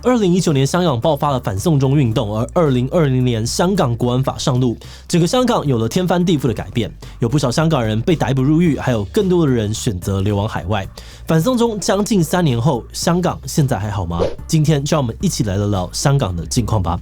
2019年香港爆发了反送中运动，而2020年香港国安法上路，整个香港有了天翻地覆的改变，有不少香港人被逮捕入狱，还有更多的人选择流亡海外。反送中将近3年后，香港现在还好吗？今天就让我们一起来聊聊香港的近况吧。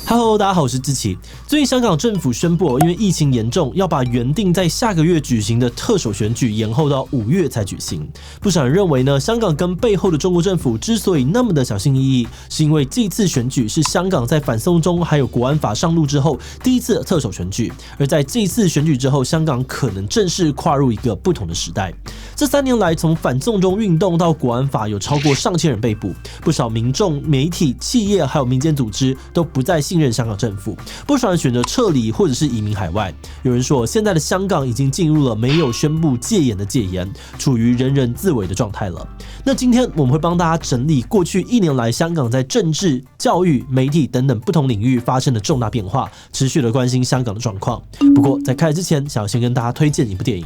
Hello， 大家好，我是志奇。最近香港政府宣布，因为疫情严重，要把原定在下个月举行的特首选举延后到5月才举行。不少人认为呢，香港跟背后的中国政府之所以那么的小心翼翼，是因为这次选举是香港在反送中还有国安法上路之后第一次的特首选举，而在这次选举之后，香港可能正式跨入一个不同的时代。这3年来，从反送中运动到国安法，有超过上千人被捕，不少民众、媒体、企业还有民间组织都不再信任香港政府，不少人选择撤离或者是移民海外。有人说，现在的香港已经进入了没有宣布戒严的戒严，处于人人自危的状态了。那今天我们会帮大家整理过去1年来香港在政治、教育、媒体等等不同领域发生的重大变化，持续的关心香港的状况。不过在开始之前，想要先跟大家推荐一部电影。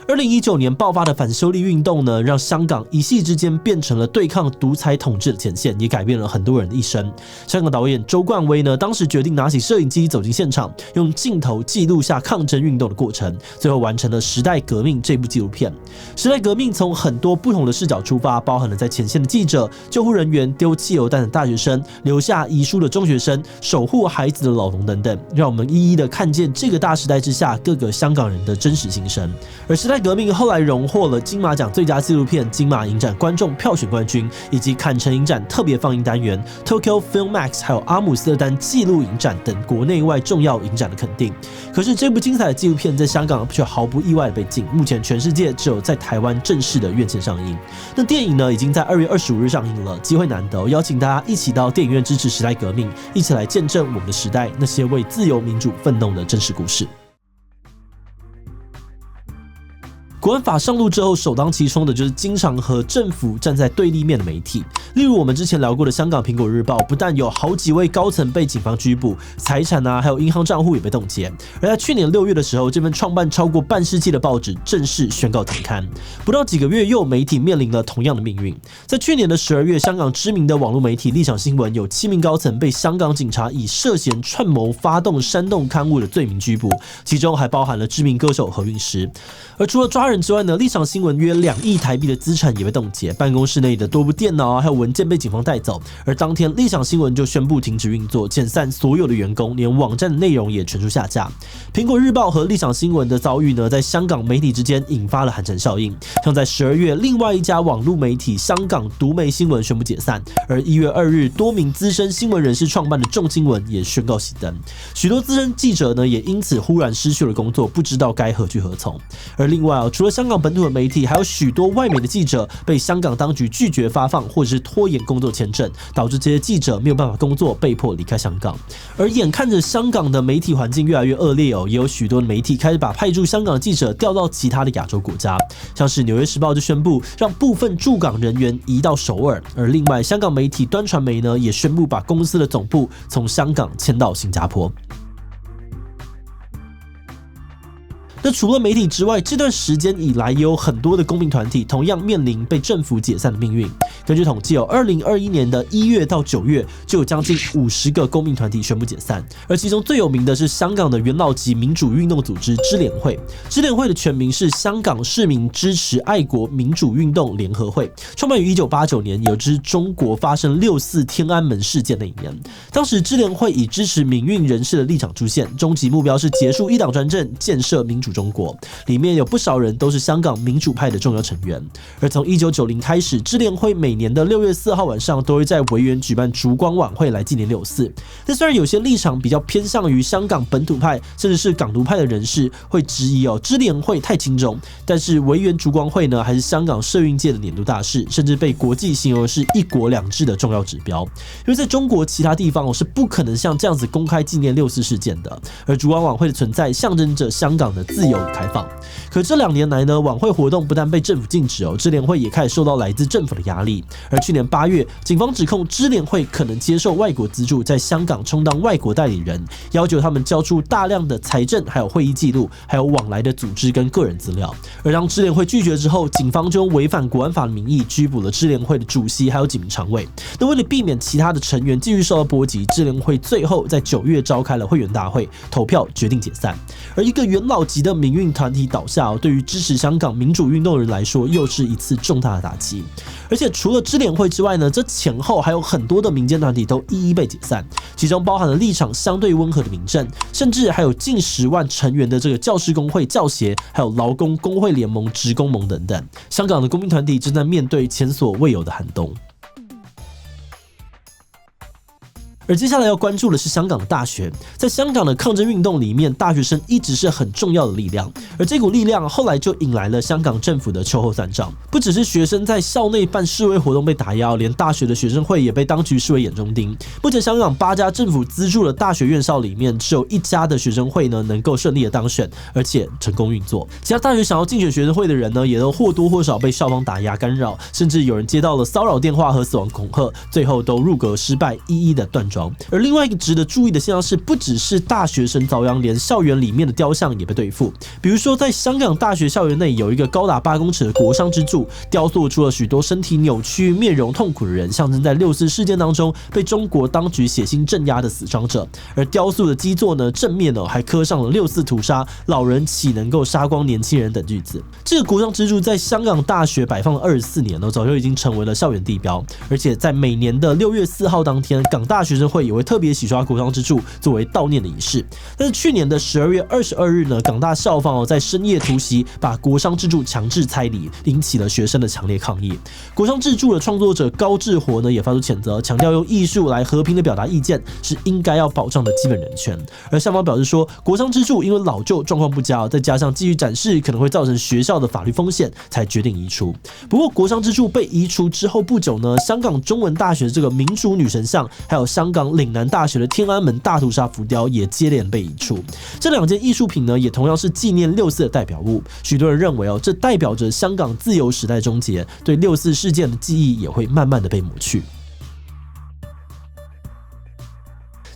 2019年爆发的反修例运动呢，让香港一夕之间变成了对抗独裁统治的前线，也改变了很多人的一生。香港导演周冠威呢，当时决定拿起摄影机走进现场，用镜头记录下抗争运动的过程，最后完成了《时代革命》这部纪录片。《时代革命》从很多不同的视角出发，包含了在前线的记者、救护人员、丢汽油弹的大学生、留下遗书的中学生、守护孩子的老农等等，让我们一一的看见这个大时代之下各个香港人的真实心声。而《时代革命》后来荣获了金马奖最佳纪录片、金马影展观众票选冠军，以及坎城影展特别放映单元、Tokyo Film Max 还有阿姆斯特丹纪录影展等国内外重要影展的肯定。可是这部精彩的纪录片在香港却毫不意外的被禁，目前全世界只有在台湾正式的院线上映。那电影呢，已经在2月25日上映了，机会难得，邀请大家一起到电影院支持时代革命，一起来见证我们的时代那些为自由民主奋斗的真实故事。国安法上路之后，首当其冲的就是经常和政府站在对立面的媒体。例如我们之前聊过的香港苹果日报，不但有好几位高层被警方拘捕，财产还有银行账户也被冻结。而在去年6月的时候，这份创办超过半世纪的报纸正式宣告停刊。不到几个月，又有媒体面临了同样的命运。在去年的12月，香港知名的网络媒体立场新闻有7名高层被香港警察以涉嫌串谋发动煽动刊物的罪名拘捕，其中还包含了知名歌手何韵诗。而除了抓人之外呢，立场新闻约2亿台币的资产也被冻结，办公室内的多部电脑还有文件被警方带走。而当天立场新闻就宣布停止运作，遣散所有的员工，连网站的内容也全数下架。苹果日报和立场新闻的遭遇呢，在香港媒体之间引发了寒蝉效应。像在12月，另外一家网络媒体香港独媒新闻宣布解散，而1月2日，多名资深新闻人士创办的众新闻也宣告熄灯。许多资深记者呢，也因此忽然失去了工作，不知道该何去何从。而另外除了香港本土的媒体，还有许多外媒的记者被香港当局拒绝发放或者是拖延工作签证，导致这些记者没有办法工作，被迫离开香港。而眼看着香港的媒体环境越来越恶劣也有许多的媒体开始把派驻香港的记者调到其他的亚洲国家，像是《纽约时报》就宣布让部分驻港人员移到首尔，而另外香港媒体端传媒呢也宣布把公司的总部从香港迁到新加坡。那除了媒体之外，这段时间以来也有很多的公民团体同样面临被政府解散的命运。根据统计2021年的1月到9月，就有将近50个公民团体宣布解散，而其中最有名的是香港的元老级民主运动组织支联会。支联会的全名是香港市民支持爱国民主运动联合会，创办于1989年，也就是中国发生6·4天安门事件那一年。当时支联会以支持民运人士的立场出现，终极目标是结束一党专政，建设民主中国，里面有不少人都是香港民主派的重要成员。而从1990开始，支联会每年的6月4号晚上都会在维园举办烛光晚会来纪念6·4。但虽然有些立场比较偏向于香港本土派，甚至是港独派的人士会质疑支联会太轻重，但是维园烛光会呢，还是香港社运界的年度大事，甚至被国际形容是一国两制的重要指标。因为在中国其他地方是不可能像这样子公开纪念6·4事件的，而烛光晚会的存在象征着香港的自自由与开放。可这2年来呢，晚会活动不但被政府禁止支联会也开始受到来自政府的压力。而去年8月，警方指控支联会可能接受外国资助，在香港充当外国代理人，要求他们交出大量的财政、还有会议记录、还有往来的组织跟个人资料。而当支联会拒绝之后，警方就用违反国安法的名义拘捕了支联会的主席还有几名常委。那为了避免其他的成员继续受到波及，支联会最后在9月召开了会员大会，投票决定解散。而一个元老级的民运团体倒下，对于支持香港民主运动的人来说，又是一次重大的打击。而且除了支联会之外呢，这前后还有很多的民间团体都一一被解散，其中包含了立场相对温和的民阵，甚至还有近10万成员的这个教师工会、教协，还有劳工工会联盟、职工盟等等。香港的公民团体正在面对前所未有的寒冬。而接下来要关注的是香港的大学，在香港的抗争运动里面，大学生一直是很重要的力量，而这股力量后来就引来了香港政府的秋后算账。不只是学生在校内办示威活动被打压，连大学的学生会也被当局视为眼中钉。目前香港8家政府资助的大学院校里面，只有1家的学生会呢能够顺利的当选，而且成功运作。其他大学想要竞选学生会的人呢，也都或多或少被校方打压干扰，甚至有人接到了骚扰电话和死亡恐吓，最后都入阁失败，一一的断桩。而另外一个值得注意的现象是，不只是大学生遭殃，连校园里面的雕像也被对付。比如说，在香港大学校园内有一个高达8公尺的国殇之柱，雕塑出了许多身体扭曲、面容痛苦的人，象征在6·4事件当中被中国当局血腥镇压的死伤者。而雕塑的基座呢，正面还刻上了6·4屠杀老人岂能够杀光年轻人等句子。这个国殇之柱在香港大学摆放了24年早就已经成为了校园地标。而且在每年的6月4号当天，港大学生会也会特别洗刷国殇之柱作为悼念的仪式。但是去年的12月22日呢，港大校方在深夜突袭，把国殇之柱强制拆离，引起了学生的强烈抗议。国殇之柱的创作者高志活呢也发出谴责，强调用艺术来和平的表达意见是应该要保障的基本人权。而校方表示说，国殇之柱因为老旧状况不佳，再加上继续展示可能会造成学校的法律风险，才决定移除。不过国殇之柱被移除之后不久呢，香港中文大学这个民主女神像，还有香港岭南大学的天安门大屠杀浮雕也接连被移除。这2件艺术品呢，也同样是纪念6·4的代表物。许多人认为这代表着香港自由时代终结，对6·4事件的记忆也会慢慢的被抹去。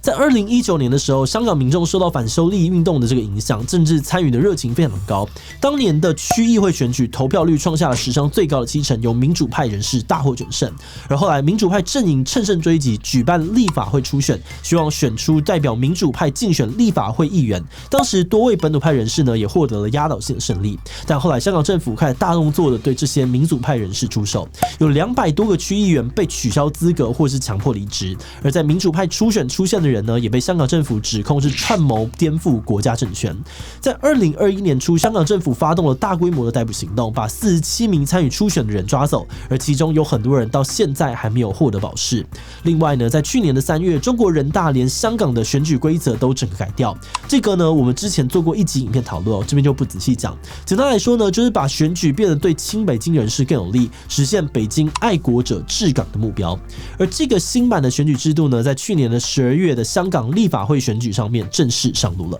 在2019年的时候，香港民众受到反修例运动的这个影响，政治参与的热情非常的高。当年的区议会选举投票率创下了史上最高的70%，由民主派人士大获全胜。而后来民主派阵营乘胜追击，举办立法会初选，希望选出代表民主派竞选立法会议员。当时多位本土派人士呢也获得了压倒性的胜利。但后来香港政府开始大动作的对这些民主派人士出手，有200多个区议员被取消资格或是强迫离职。而在民主派初选出现的人呢，也被香港政府指控是串谋颠覆国家政权。在2021年初，香港政府发动了大规模的逮捕行动，把47名参与初选的人抓走，而其中有很多人到现在还没有获得保释。另外呢，在去年的3月，中国人大连香港的选举规则都整个改掉。这个呢，我们之前做过1集影片讨论这边就不仔细讲。简单来说呢，就是把选举变得对亲北京人士更有利，实现北京爱国者治港的目标。而这个新版的选举制度呢，在去年的12月的香港立法会选举上面正式上路了。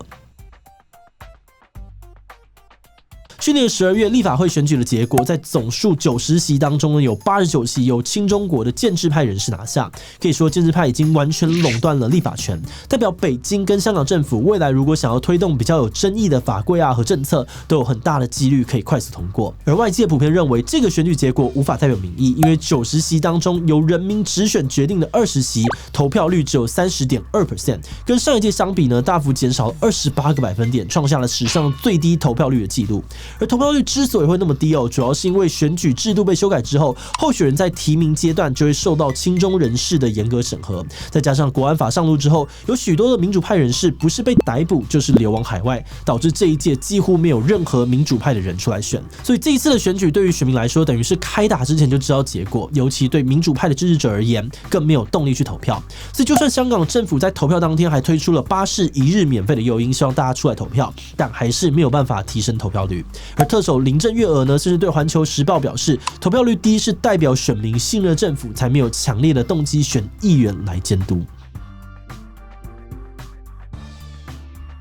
去年12月立法会选举的结果，在总数90席当中呢，有89席由亲中国的建制派人士拿下。可以说建制派已经完全垄断了立法权，代表北京跟香港政府未来如果想要推动比较有争议的法规和政策，都有很大的几率可以快速通过。而外界普遍认为这个选举结果无法代表民意，因为90席当中由人民直选决定的20席，投票率只有 30.2%， 跟上一届相比呢，大幅减少了28个百分点，创下了史上最低投票率的记录。而投票率之所以会那么低主要是因为选举制度被修改之后，候选人在提名阶段就会受到亲中人士的严格审核，再加上国安法上路之后，有许多的民主派人士不是被逮捕就是流亡海外，导致这一届几乎没有任何民主派的人出来选。所以这一次的选举对于选民来说，等于是开打之前就知道结果，尤其对民主派的支持者而言，更没有动力去投票。所以就算香港政府在投票当天还推出了巴士1日免费的诱因，希望大家出来投票，但还是没有办法提升投票率。而特首林郑月娥呢，甚至对环球时报表示，投票率低是代表选民信任政府，才没有强烈的动机选议员来监督。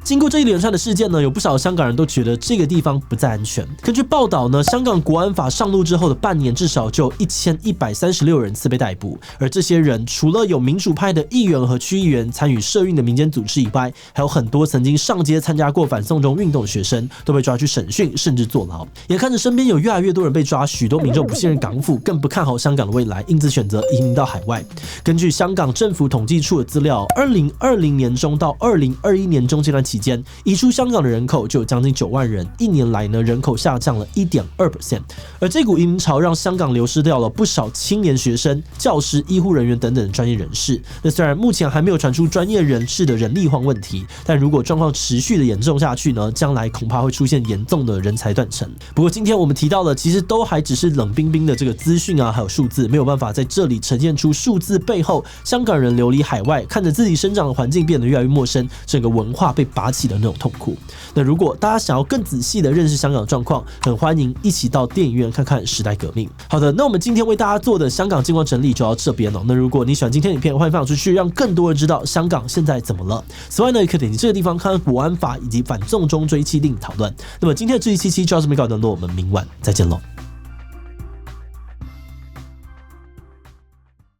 经过这一连串的事件呢，有不少香港人都觉得这个地方不再安全。根据报道呢，香港国安法上路之后的半年，至少就有1136人次被逮捕，而这些人除了有民主派的议员和区议员参与社运的民间组织以外，还有很多曾经上街参加过反送中运动的学生都被抓去审讯，甚至坐牢。眼看着身边有越来越多人被抓，许多民众不信任港府，更不看好香港的未来，因此选择移民到海外。根据香港政府统计处的资料，2020年中到2021年中这段期间，移出香港的人口就有将近9万人，一年来呢，人口下降了1.2%。而这股移民潮让香港流失掉了不少青年学生、教师、医护人员等等的专业人士。那虽然目前还没有传出专业人士的人力荒问题，但如果状况持续的严重下去呢，将来恐怕会出现严重的人才断层。不过今天我们提到的，其实都还只是冷冰冰的这个资讯啊，还有数字，没有办法在这里呈现出数字背后香港人流离海外，看着自己生长的环境变得越来越陌生，整个文化被拔起的那种痛苦。那如果大家想要更仔细的认识香港的状况，很欢迎一起到电影院看看《时代革命》。好的，那我们今天为大家做的香港近况整理就到这边了。那如果你喜欢今天的影片，欢迎分享出去，让更多人知道香港现在怎么了。此外呢，也可以点击这个地方看看国安法以及反送中追缉令讨论。那么今天的这一期就到这边告一段落，我们明晚再见喽。